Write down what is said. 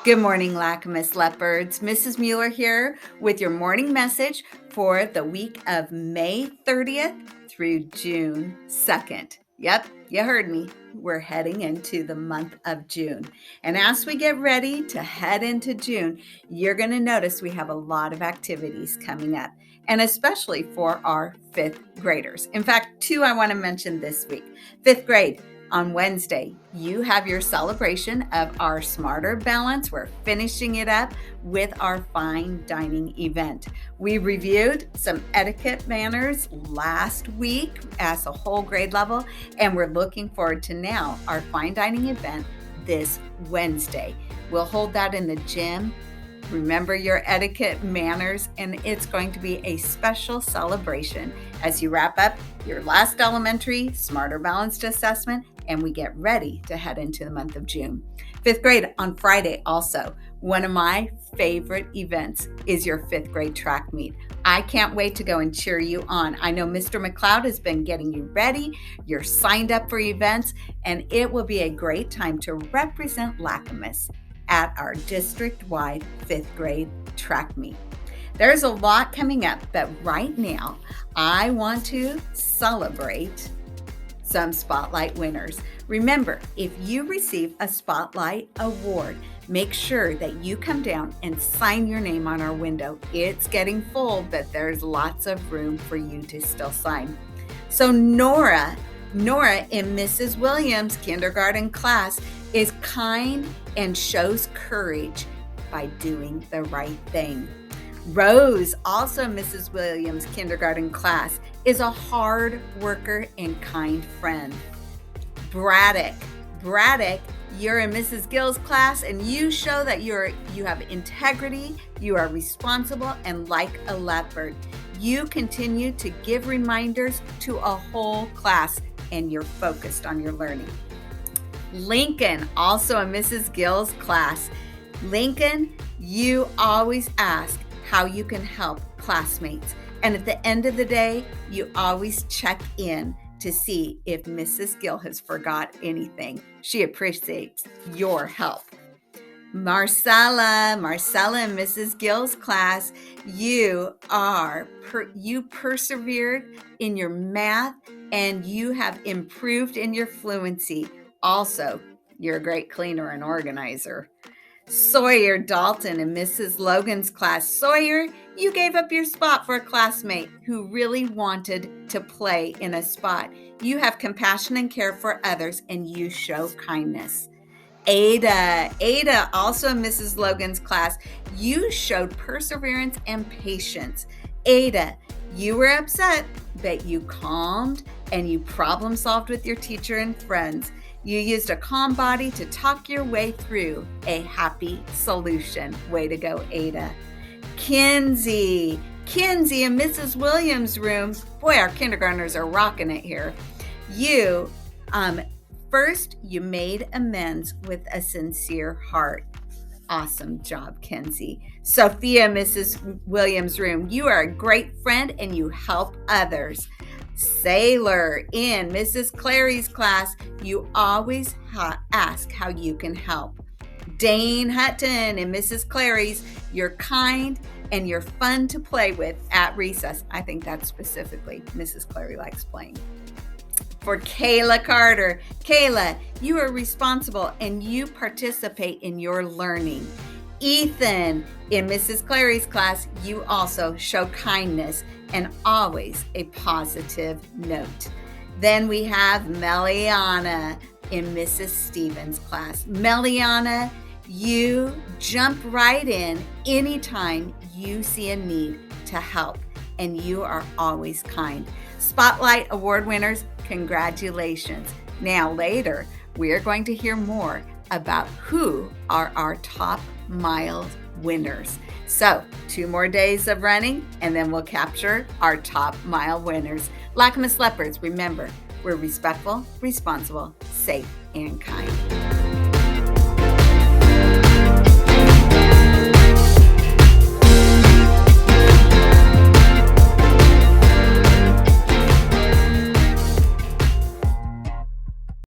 Good morning, Lacamas Leopards. Mrs. Mueller here with your morning message for the week of May 30th through June 2nd. Yep, you heard me. We're heading into the month of June. And as we get ready to head into June, you're going to notice we have a lot of activities coming up, and especially for our fifth graders. In fact, two I want to mention this week. Fifth grade. On Wednesday, you have your celebration of our Smarter Balance. We're finishing it up with our fine dining event. We reviewed some etiquette manners last week as a whole grade level, and we're looking forward to now our fine dining event this Wednesday. We'll hold that in the gym. Remember your etiquette manners, and it's going to be a special celebration as you wrap up your last elementary Smarter Balanced assessment and we get ready to head into the month of June. Fifth grade on Friday also. One of my favorite events is your fifth grade track meet. I can't wait to go and cheer you on. I know Mr. McLeod has been getting you ready. You're signed up for events, and it will be a great time to represent Lacamas at our district-wide fifth grade track meet. There's a lot coming up, but right now I want to celebrate some Spotlight winners. Remember, if you receive a Spotlight award, make sure that you come down and sign your name on our window. It's getting full, but there's lots of room for you to still sign. So Nora in Mrs. Williams' kindergarten class is kind and shows courage by doing the right thing. Rose, also Mrs. Williams' kindergarten class, is a hard worker and kind friend. Braddock, you're in Mrs. Gill's class, and you show that you have integrity, you are responsible, and like a leopard. You continue to give reminders to a whole class, and you're focused on your learning. Lincoln, also in Mrs. Gill's class. Lincoln, you always ask how you can help classmates. And at the end of the day, you always check in to see if Mrs. Gill has forgot anything. She appreciates your help. Marcella in Mrs. Gill's class, you persevered in your math and you have improved in your fluency. Also, you're a great cleaner and organizer. Sawyer Dalton in Mrs. Logan's class. Sawyer, you gave up your spot for a classmate who really wanted to play in a spot. You have compassion and care for others, and you show kindness. Ada, also in Mrs. Logan's class, you showed perseverance and patience. Ada, you were upset, but you calmed and you problem solved with your teacher and friends. You used a calm body to talk your way through a happy solution. Way to go, Ada. Kinsey in Mrs. Williams' room. Boy, our kindergartners are rocking it here. You, first, you made amends with a sincere heart. Awesome job, Kinsey. Sophia, Mrs. Williams' room. You are a great friend and you help others. Sailor in Mrs. Clary's class, you always ask how you can help. Dane Hutton in Mrs. Clary's, you're kind and you're fun to play with at recess. I think that's specifically Mrs. Clary likes playing. For Kayla Carter, Kayla, you are responsible and you participate in your learning. Ethan in Mrs. Clary's class, you also show kindness and always a positive note. Then we have Meliana in Mrs. Stevens' class. Meliana, you jump right in anytime you see a need to help, and you are always kind. Spotlight Award winners, congratulations. Now later, we are going to hear more about who are our top mile winners. So 2 more days of running and then we'll capture our top mile winners. Lacamas Leopards, remember, we're respectful, responsible, safe, and kind.